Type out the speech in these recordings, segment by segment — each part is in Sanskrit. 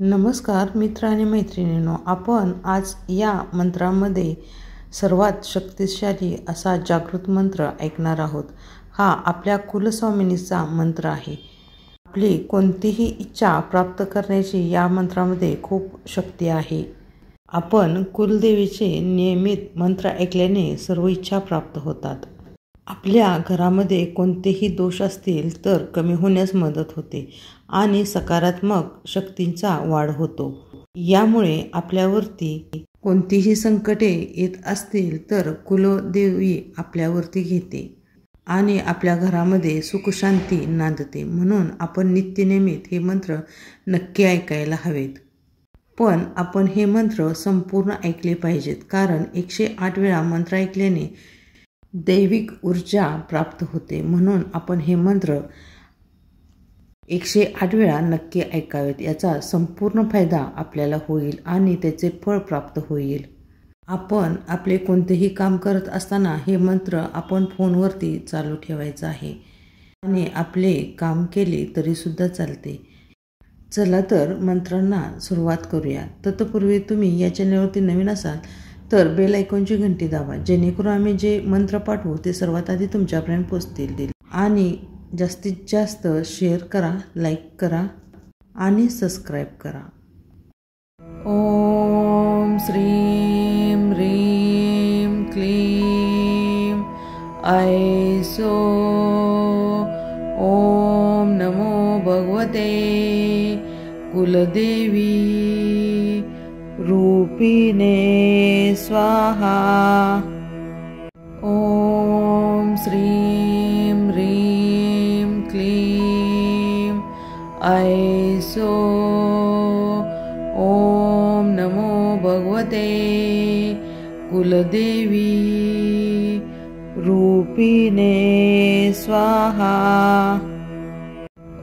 नमस्कार मित्र आणि मैत्रिणींनो, आपण आज या मंत्रामध्ये सर्वात शक्तिशाली असा जागृत मंत्र ऐकणार आहोत. हा आपल्या कुलस्वामिनीचा मंत्र आहे. आपली कोणतीही इच्छा प्राप्त करण्याची या मंत्रामध्ये खूप शक्ती आहे. आपण कुलदेवीचे नियमित मंत्र ऐकल्याने सर्व इच्छा प्राप्त होतात. आपल्या घरामध्ये कोणतेही दोष असतील तर कमी होण्यास मदत होते आणि सकारात्मक शक्तींचा वाढ होतो. यामुळे आपल्यावरती कोणतीही संकटे येत असतील तर कुलदेवी आपल्यावरती घेते आणि आपल्या घरामध्ये सुखशांती नांदते. म्हणून आपण नित्यनेमित हे मंत्र नक्की ऐकायला हवेत. पण आपण हे मंत्र संपूर्ण ऐकले पाहिजेत, कारण 108 वेळा मंत्र ऐकल्याने दैविक ऊर्जा प्राप्त होते. म्हणून आपण हे मंत्र 108 वेळा नक्की ऐकावेत. याचा संपूर्ण फायदा आपल्याला होईल आणि त्याचे फळ प्राप्त होईल. आपण आपले कोणतेही काम करत असताना हे मंत्र आपण फोनवरती चालू ठेवायचं आहे आणि आपले काम केले तरी सुद्धा चालते. चला तर मंत्रांना सुरुवात करूया. तत्पूर्वी तुम्ही या चॅनलवरती नवीन असाल तर बेल आयकॉनची घंटी दाबा, जेणेकरून आम्ही जे मंत्र पाठवू ते सर्वात आधी तुमच्यापर्यंत पोहोचतील. आणि जास्तीत जास्त शेअर करा, लाईक करा आणि सबस्क्राईब करा. ओम श्रीं ह्रीं क्लीं ऐसो. ओम नमो भगवते कुलदेवी रूपिणे स्वाहा. ओम श्रीं ह्रीं क्लीं ऐसो. ओम नमो भगवते कुलदेवी रूपिणे स्वाहा.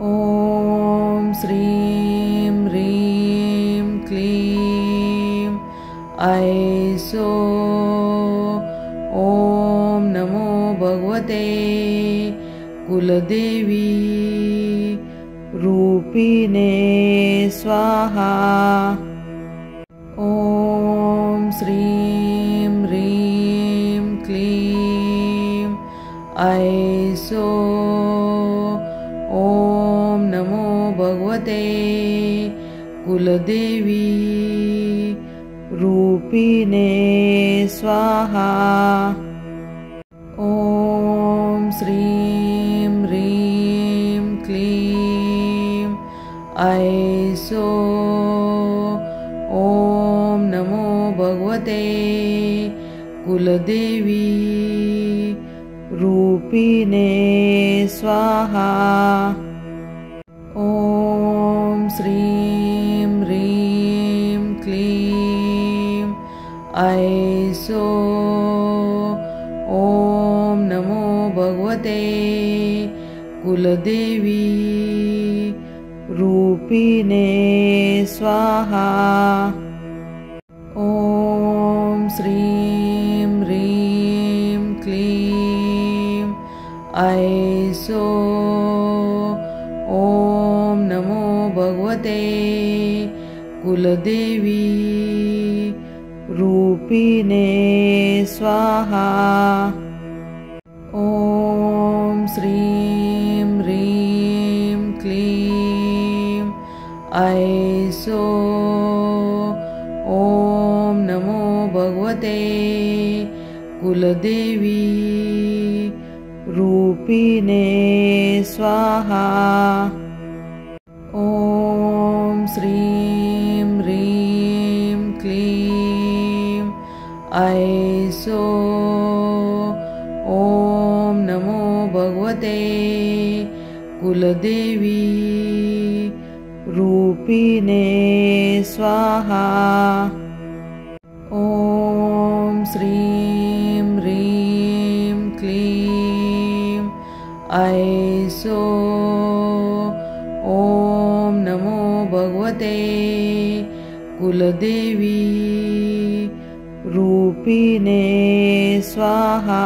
ओम श्रीं ह्रीं क्लीं ऐसो. ओम नमो भगवते कुलदेवी रूपिणे स्वाहा. ओम श्रीं ह्रीं क्लीं ऐसो. ओम नमो भगवते कुलदेवी रूपिणे स्वाहा. ओम श्रीं ह्रीं क्लीं ऐसो. ओम नमो भगवते कुलदेवी रूपिणे स्वाहा. ओम श्रीं ह्रीं क्लीं ऐसो. ओम नमो भगवते कुलदेवी रूपिणे स्वाहा. ओम श्रीं ह्रीं क्लीं ऐसो. ओम नमो भगवते कुलदेवी रूपिणे स्वाहा. ओम श्रीं ह्रीं क्लीं ऐसो. ओम नमो भगवते कुलदेवी रूपिणे स्वाहा. ओम श्रीं ह्रीं क्लीं ऐसो. ओम नमो भगवते कुलदेवी रूपिणे स्वाहा. ओम श्रीं ह्रीं क्लीं ऐसो. ओम नमो भगवते कुलदेवी रूपिणे स्वाहा.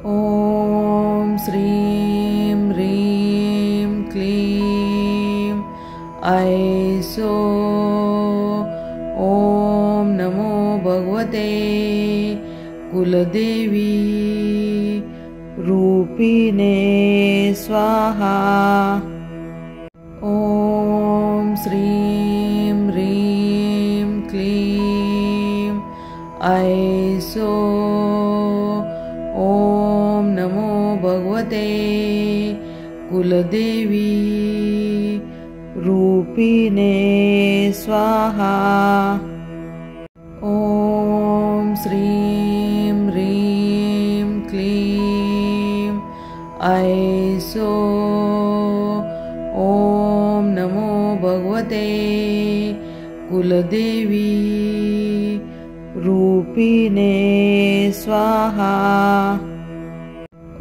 ओम श्रीं ह्रीं क्लीं ऐसो। ॐ नमो भगवते कुलदेवी रूपिणे स्वाहा। ॐ श्रीं ह्रीं क्लीं ऐसो। ॐ नमो भगवते कुलदेवी रूपिणे स्वाहा। ॐ श्रीं ह्रीं क्लीं ऐसो। ॐ नमो भगवते कुलदेवी रूपिणे स्वाहा।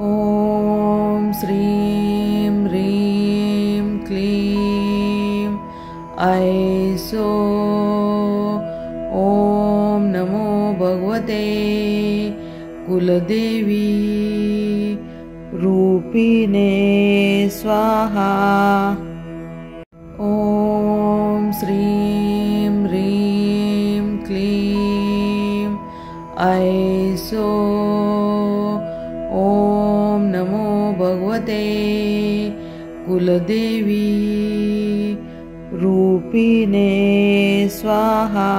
ॐ श्रीं ह्रीं क्लीं ऐसो। ॐ नमो भगवते कुलदेवी रूपिणे स्वाहा। ॐ श्रीं ह्रीं क्लीं ऐसो। ॐ नमो भगवते कुलदेवी रूपिणे स्वाहा।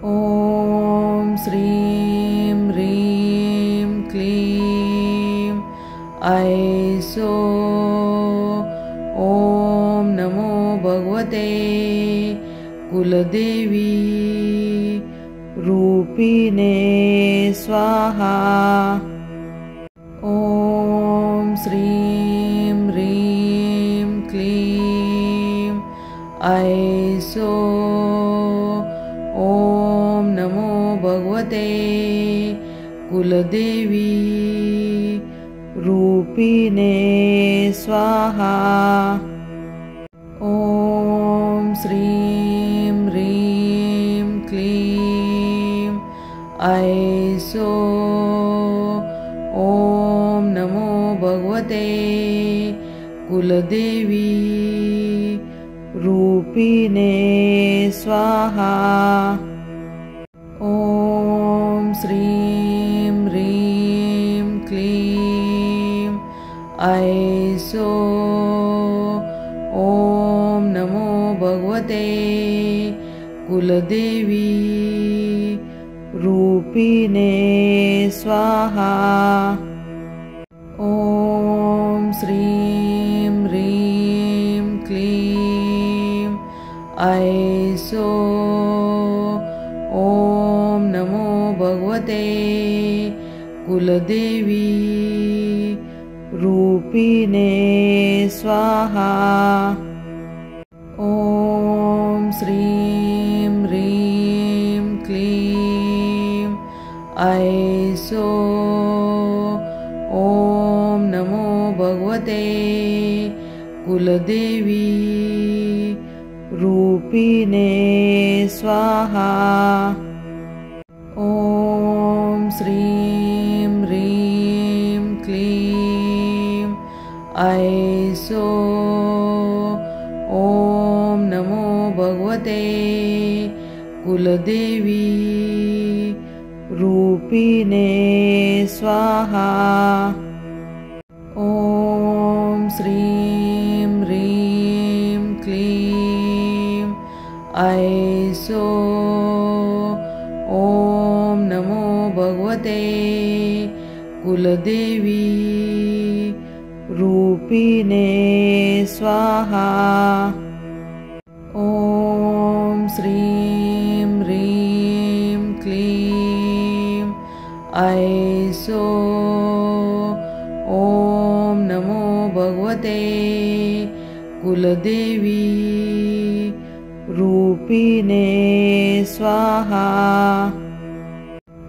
ॐ श्रीं ह्रीं क्लीं ऐसो। ॐ नमो भगवते कुलदेवी रूपिणे स्वाहा। ॐ श्रीं ह्रीं क्लीं ऐसो। ॐ नमो भगवते कुलदेवी रूपिणे स्वाहा। ॐ श्रीं ह्रीं क्लीं ऐसो। ॐ नमो भगवते कुलदेवी रूपिणे स्वाहा। ॐ श्रीं ह्रीं क्लीं ऐसो। ॐ नमो भगवते कुलदेवी रूपिणे स्वाहा। ॐ श्रीं ह्रीं क्लीं ऐसो। ॐ नमो भगवते कुलदेवी रूपिणे स्वाहा। ॐ श्रीं ह्रीं क्लीं ऐसो। ॐ नमो भगवते कुलदेवी रूपिणे स्वाहा। ॐ श्रीं ह्रीं क्लीं ऐसो। ॐ नमो भगवते कुलदेवी रूपिणे स्वाहा। ॐ श्रीं ह्रीं क्लीं ऐसो। ॐ नमो भगवते कुलदेवी रूपिणे स्वाहा। ॐ श्रीं ह्रीं क्लीं ऐसो। ॐ नमो भगवते कुलदेवी रूपिणे स्वाहा।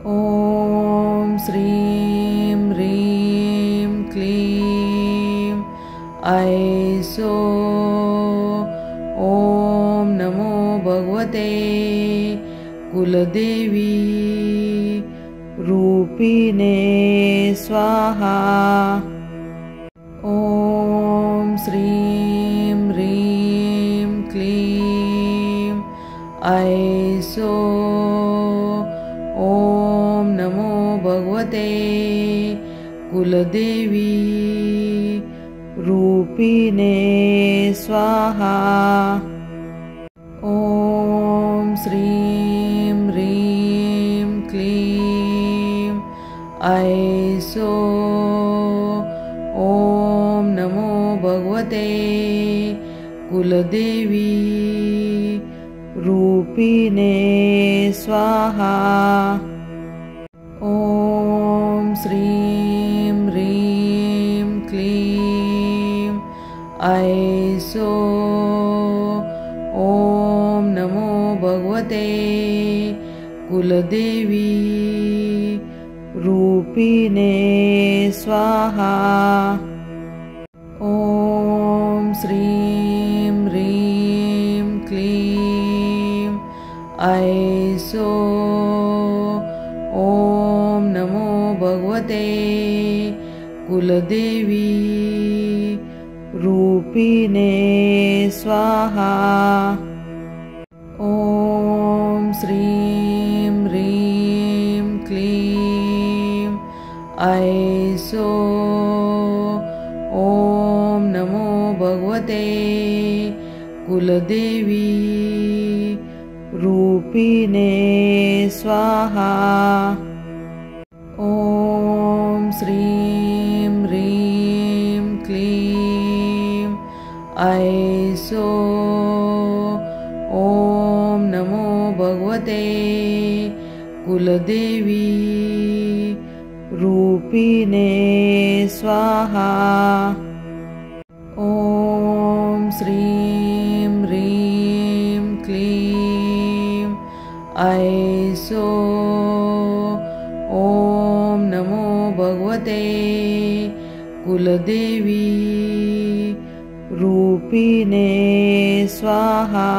ॐ श्रीं ह्रीं क्लीं ऐसो। ॐ नमो भगवते कुलदेवी रूपिणे स्वाहा। ॐ श्रीं ह्रीं ऐसो। ओम नमो भगवते कुलदेवी रूपिणे स्वाहा। ओम श्रीं ह्रीं क्लीं ऐसो। ओम नमो भगवते कुलदेवी रूपिणे स्वाहा। ओम श्रीं ह्रीं क्लीं ऐसो। ओम नमो भगवते कुलदेवी रूपिणे स्वाहा। ओम श्रीं ह्रीं क्लीं ऐसो। ओम नमो भगवते कुलदेवी रूपिणे स्वाहा। ओम श्रीं ह्रीं क्लीं ऐसो। ओम नमो भगवते कुलदेवी रूपिणे स्वाहा। ओम श्रीं ह्रीं क्लीं ऐसो। ओम नमो भगवते कुलदेवी रूपिणे स्वाहा। ओम श्रीं ह्रीं क्लीं ऐसो। ओम नमो भगवते कुलदेवी रूपिणे स्वाहा।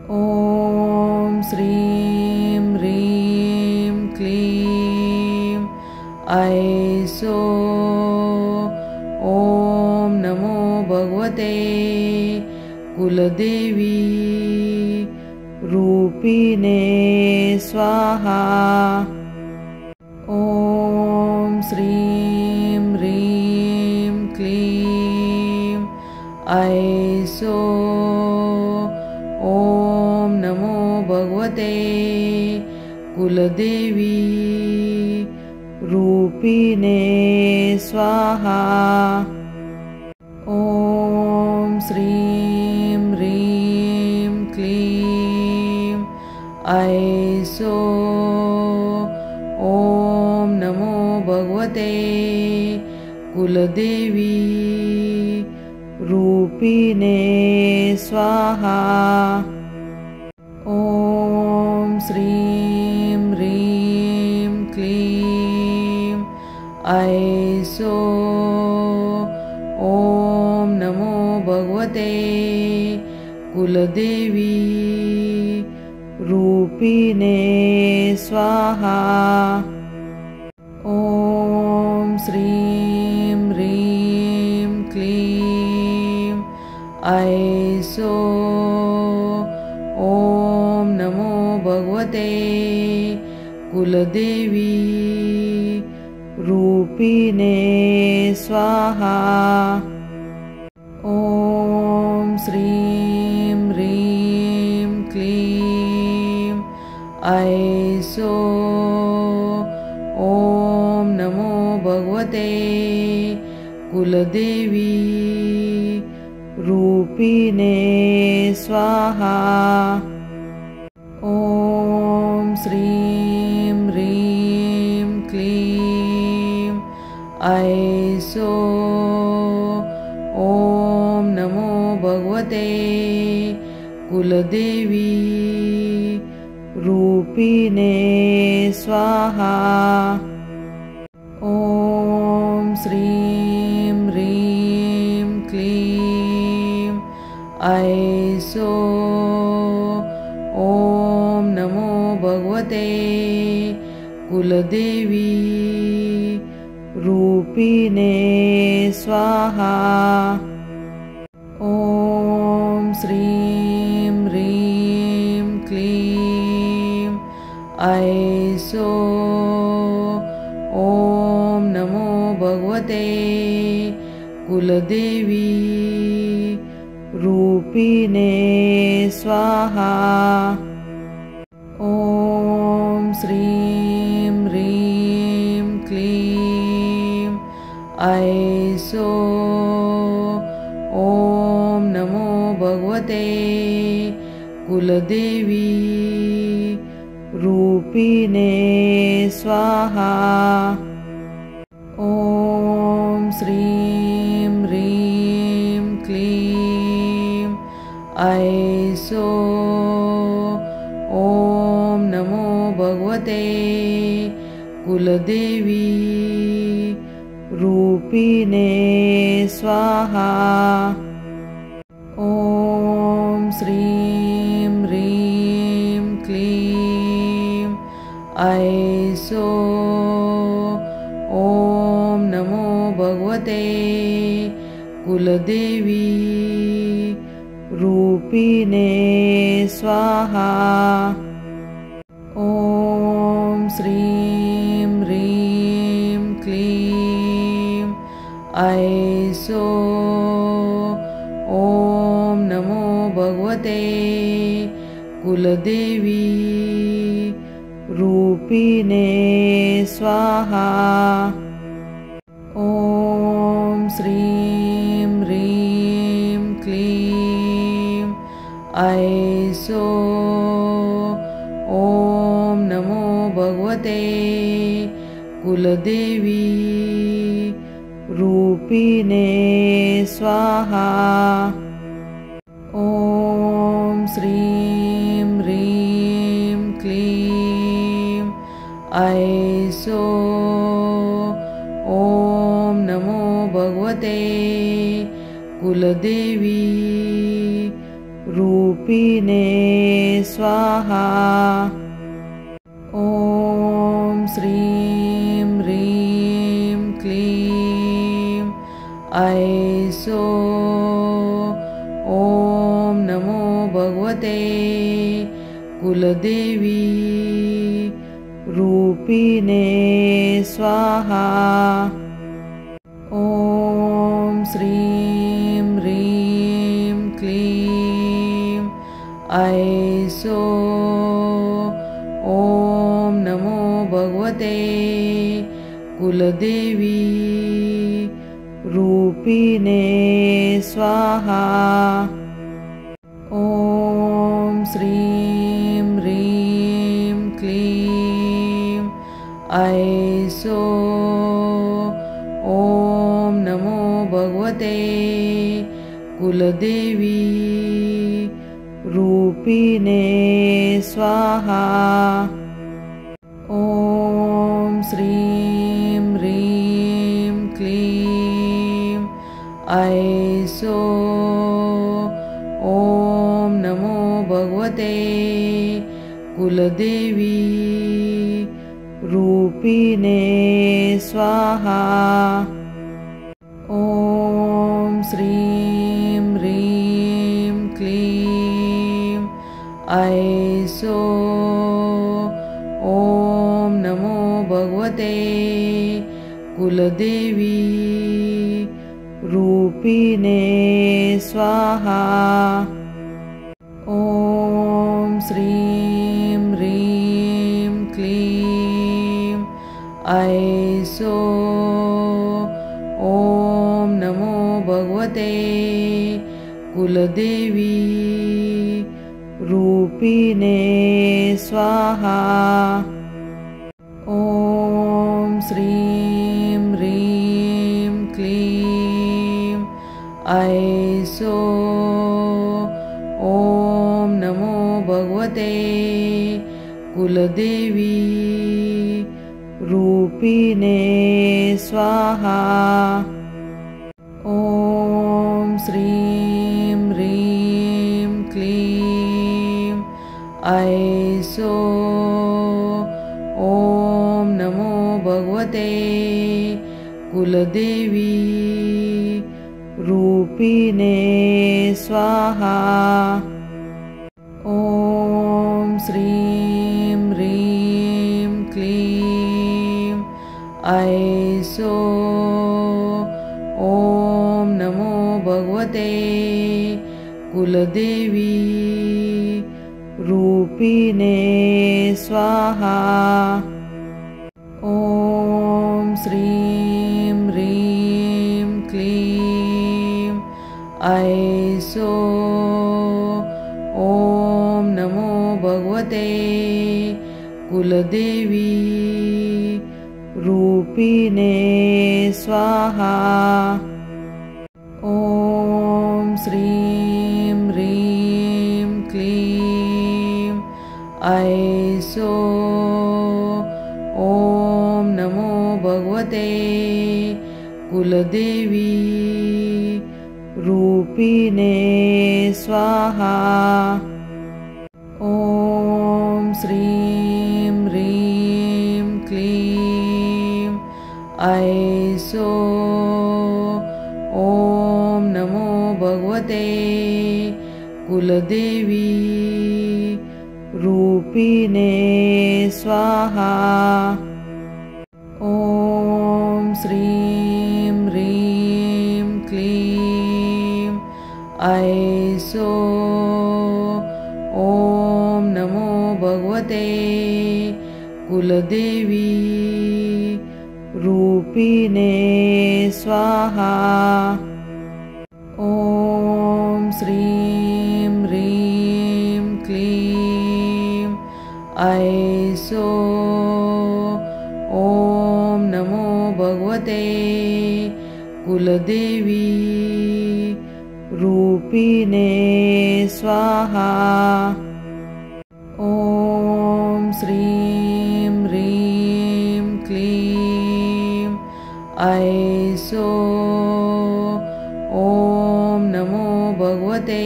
ओम श्रीं ह्रीं क्लीं ऐसो। ओम नमो भगवते कुलदेवी रूपिणे स्वाहा। ओम श्रीं ह्रीं क्लीं ऐसो। ओम नमो भगवते कुलदेवी रूपिणे स्वाहा। ओम श्रीं ह्रीं क्लीं ऐसो। ओम नमो भगवते कुलदेवी रूपिणे स्वाहा। ओम श्रीं ह्रीं क्लीं ऐसो। ओम नमो भगवते कुलदेवी रूपिणे स्वाहा। ओम श्रीं ह्रीं क्लीं ऐसो। ओम नमो भगवते कुलदेवी रूपिणे स्वाहा। ओम श्रीं ह्रीं क्लीं ऐसो। ओम नमो भगवते कुलदेवी रूपिणे स्वाहा। ओम श्रीं ह्रीं क्लीं ऐसो। ओम नमो भगवते कुलदेवी रूपिणे स्वाहा। ओम श्रीं ह्रीं क्लीं ऐसो। ओम नमो भगवते कुलदेवी रूपिणे स्वाहा। ओम श्रीं ह्रीं ऐसो। ओम नमो भगवते कुलदेवी रूपिणे स्वाहा। ओम श्रीं ह्रीं क्लीं ऐसो। ओम नमो भगवते कुलदेवी रूपिणे स्वाहा। ओम श्रीं ह्रीं क्लीं ऐसो। ओम नमो भगवते कुलदेवी रूपिणे स्वाहा। ओम श्रीं ह्रीं क्लीं ऐसो। ओम नमो भगवते कुलदेवी रूपिणे स्वाहा। ओम श्रीं ह्रीं क्लीं ऐसो। ओम नमो भगवते कुलदेवी रूपिणे स्वाहा। ओम श्रीं ह्रीं क्लीं ऐसो। ओम नमो भगवते कुलदेवी रूपिणे स्वाहा। ओम श्रीं ह्रीं क्लीं ऐसो। ओम नमो भगवते कुलदेवी रूपिणे स्वाहा। ओम श्रीं ह्रीं क्लीं ऐसो। ओम नमो भगवते कुलदेवी रूपिणे स्वाहा। ओम श्रीं ह्रीं क्लीं ऐसो। ओम नमो भगवते कुलदेवी रूपिणे स्वाहा। ओम श्रीं ह्रीं क्लीं ऐसो। ओम नमो भगवते कुलदेवी रूपिणे स्वाहा। ओम श्रीं ह्रीं क्लीं ऐसो। ओम नमो भगवते कुलदेवी रूपिणे स्वाहा। ओम श्रीं ह्रीं क्लीं ऐसो। ओम नमो भगवते कुलदेवी रूपिणे स्वाहा। ओम श्रीं ह्रीं क्लीं ऐसो। ओम नमो भगवते कुलदेवी रूपिणे स्वाहा। ओम श्रीं ह्रीं क्लीं ऐसो। ओम नमो भगवते कुलदेवी रूपिणे स्वाहा। ओम श्रीं ह्रीं क्लीं ऐसो। ओम नमो भगवते कुलदेवी रूपिणे स्वाहा। ओम श्रीं ह्रीं ऐसो। ॐ नमो भगवते कुलदेवी रूपिणे स्वाहा। ॐ श्रीं ह्रीं क्लीं ऐसो। ॐ नमो भगवते कुलदेवी रूपिणे स्वाहा। ॐ श्रीं ह्रीं क्लीं ऐसो। ॐ नमो भगवते कुलदेवी रूपिणे स्वाहा। ॐ श्रीं ह्रीं क्लीं ऐसो। ॐ नमो भगवते कुलदेवी रूपिणे स्वाहा। ॐ श्रीं ह्रीं क्लीं ऐसो। ॐ नमो भगवते कुलदेवी रूपिणे स्वाहा। ॐ श्रीं ह्रीं क्लीं ऐसो। ॐ नमो भगवते कुलदेवी रूपिणे स्वाहा। ॐ श्रीं ह्रीं क्लीं ऐसो। ॐ नमो भगवते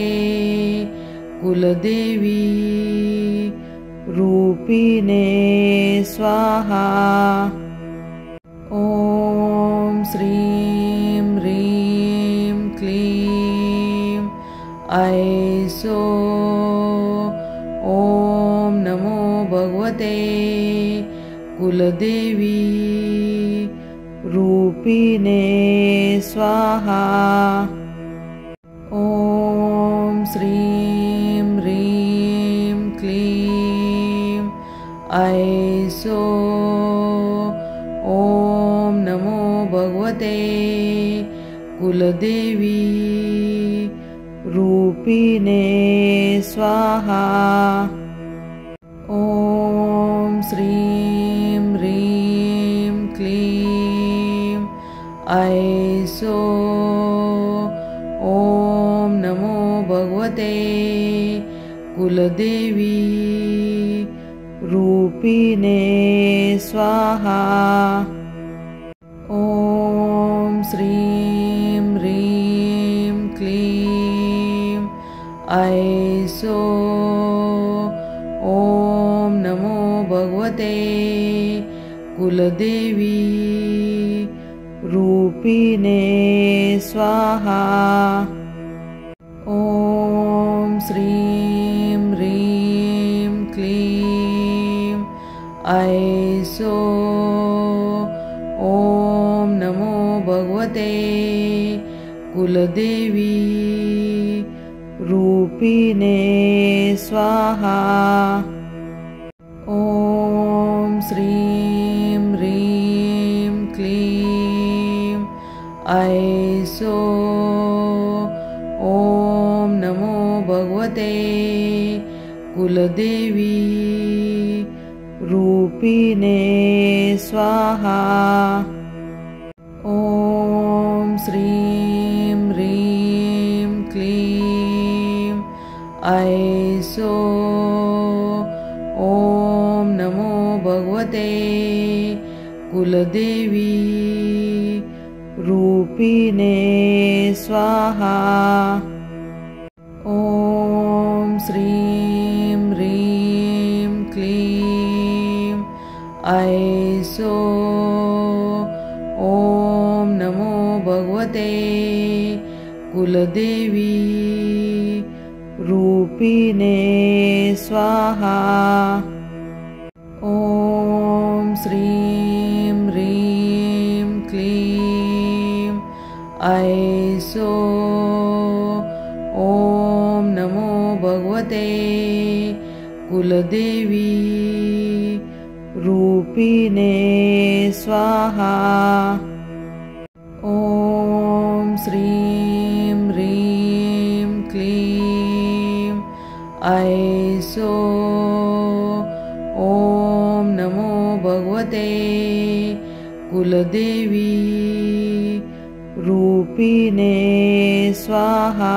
कुलदेवी रूपिणे स्वाहा। ॐ श्रीं ह्रीं क्लीं ऐसो। ॐ नमो भगवते कुलदेवी रूपिणे स्वाहा। ॐ श्रीं ह्रीं क्लीं ऐसो। ॐ नमो भगवते कुलदेवी रूपिणे स्वाहा। ॐ श्रीं ह्रीं क्लीं ऐसो। ॐ नमो भगवते कुलदेवी रूपिणे स्वाहा। ॐ श्रीं ह्रीं क्लीं ऐसो। ॐ नमो भगवते कुलदेवी रूपिणे स्वाहा। ॐ श्रीं ह्रीं क्लीं ऐसो। ॐ नमो भगवते कुलदेवी रूपिणे स्वाहा। ॐ श्रीं ह्रीं क्लीं ऐसो। ॐ नमो भगवते कुलदेवी रूपिणे स्वाहा। ॐ श्रीं ह्रीं क्लीं ऐसो। ॐ नमो भगवते कुलदेवी रूपिणे स्वाहा। ॐ श्रीं ह्रीं क्लीं ऐसो। ॐ नमो भगवते कुलदेवी रूपिणे स्वाहा। ॐ श्रीं ह्रीं ऐसो। ॐ नमो भगवते कुलदेवी रूपिणे स्वाहा। ॐ श्रीं ह्रीं क्लीं ऐसो। ॐ नमो भगवते कुलदेवी रूपिणे स्वाहा।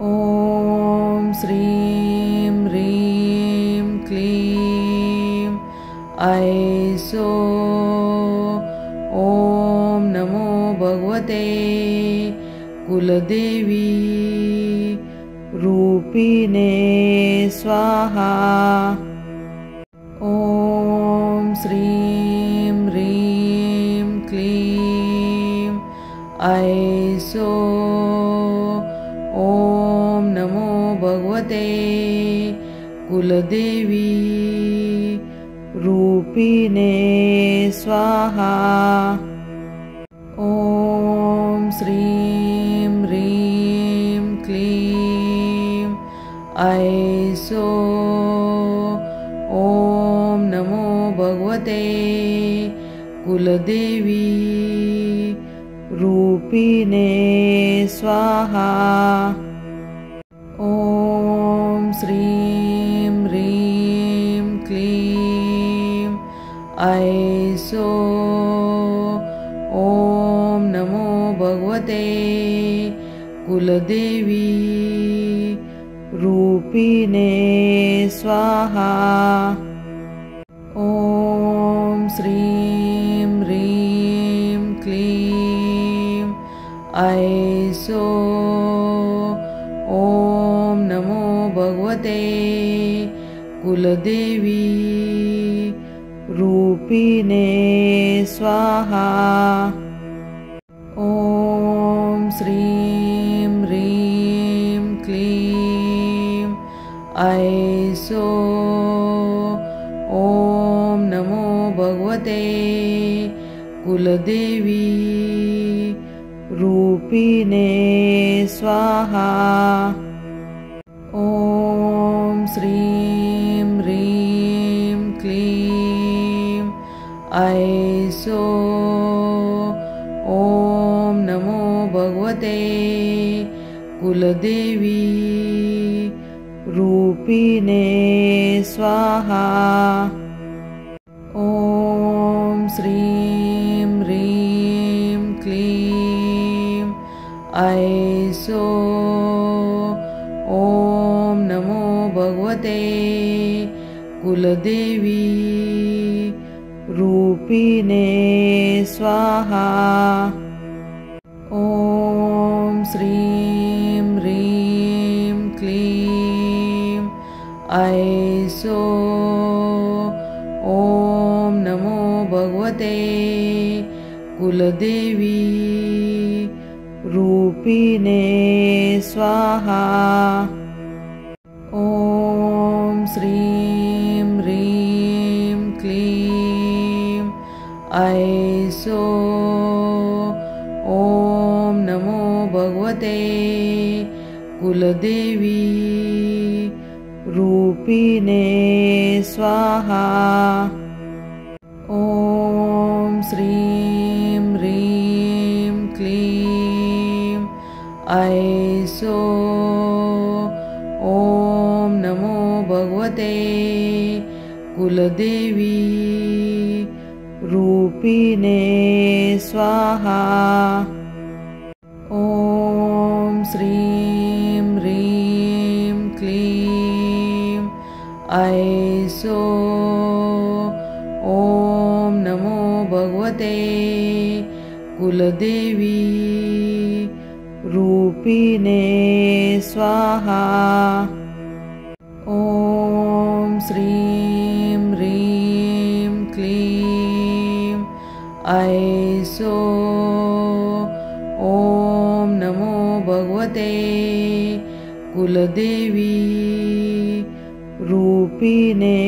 ॐ श्रीं ह्रीं क्लीं ऐसो। ॐ नमो भगवते कुलदेवी रूपिणे स्वाहा। ॐ श्रीं ह्रीं क्लीं ऐसो। ॐ नमो भगवते कुलदेवी रूपिणे स्वाहा। ॐ श्रीं ह्रीं क्लीं ऐसो। ॐ नमो भगवते कुलदेवी रूपिणे स्वाहा। ॐ श्रीं ह्रीं क्लीं ऐसो। ॐ नमो भगवते कुलदेवी रूपिणे स्वाहा। ॐ श्रीं ह्रीं क्लीं ऐसो। ॐ नमो भगवते कुलदेवी रूपिणे स्वाहा। ॐ श्रीं ह्रीं क्लीं ऐसो। ॐ नमो भगवते कुलदेवी रूपिणे स्वाहा। ॐ श्रीं ह्रीं क्लीं ऐसो। ॐ नमो भगवते कुलदेवी रूपिणे स्वाहा। ॐ श्रीं ह्रीं क्लीं ऐसो। ॐ नमो भगवते कुलदेवी रूपिणे स्वाहा। ॐ श्रीं ह्रीं क्लीं ऐसो। ॐ नमो भगवते कुलदेवी रूपिणे स्वाहा। ॐ श्रीं ह्रीं क्लीं ऐसो। ॐ नमो भगवते कुलदेवी रूपिणे स्वाहा। ॐ श्रीं ह्रीं क्लीं ऐसो। ॐ नमो भगवते कुलदेवी रूपिणे स्वाहा। ॐ श्रीं ह्रीं क्लीं ऐसो। ॐ नमो भगवते कुलदेवी रूपिणे स्वाहा। ॐ श्रीं ह्रीं क्लीं ऐसो। ॐ नमो भगवते कुलदेवी रूपिणे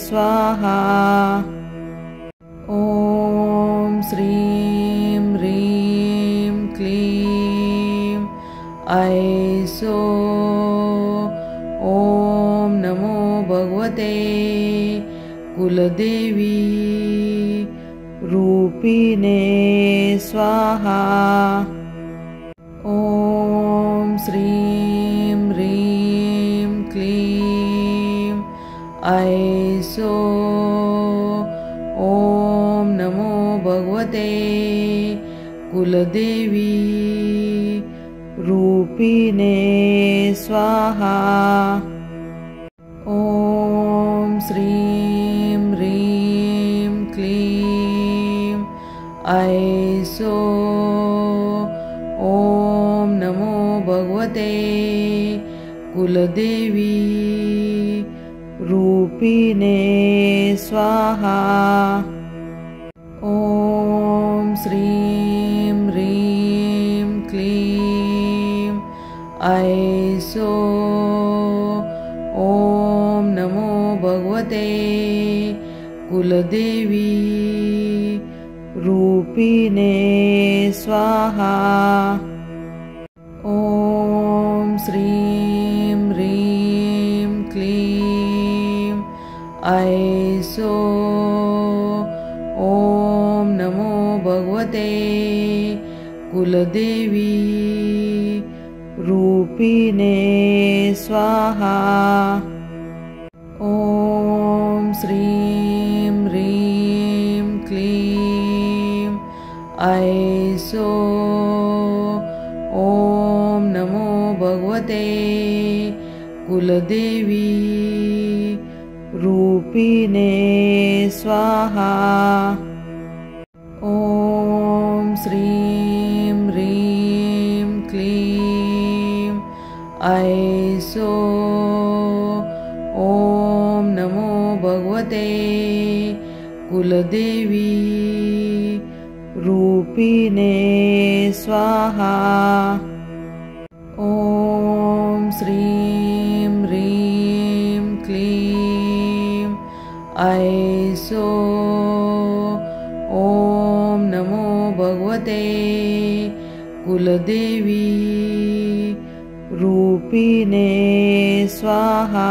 स्वाहा। ॐ श्रीं ह्रीं ऐसो। ॐ नमो भगवते कुलदेवी रूपिणे स्वाहा। ॐ श्रीं ह्रीं क्लीं ऐसो। ॐ नमो भगवते कुलदेवी रूपिणे स्वाहा। ॐ श्रीं ह्रीं क्लीं ऐसो। ॐ नमो भगवते कुलदेवी रूपिणे स्वाहा। ॐ श्रीं ह्रीं क्लीं ऐसो। ॐ नमो भगवते कुलदेवी रूपिणे स्वाहा। ॐ श्रीं ह्रीं क्लीं ऐसो। ॐ नमो भगवते कुलदेवी रूपिणे स्वाहा। ॐ श्रीं ह्रीं क्लीं ऐसो। ॐ नमो भगवते कुलदेवी रूपिणे स्वाहा। ॐ श्रीं ह्रीं क्लीं ऐसो। ॐ नमो भगवते कुलदेवी रूपिणे स्वाहा। ॐ श्रीं ह्रीं क्लीं ऐसो। ॐ नमो भगवते कुलदेवी रूपिणे स्वाहा।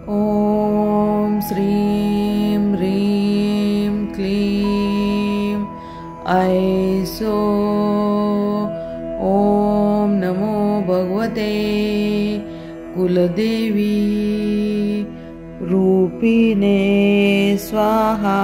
ॐ श्रीं ह्रीं क्लीं ऐसो। ॐ नमो भगवते कुलदेवी रूपिणे स्वाहा।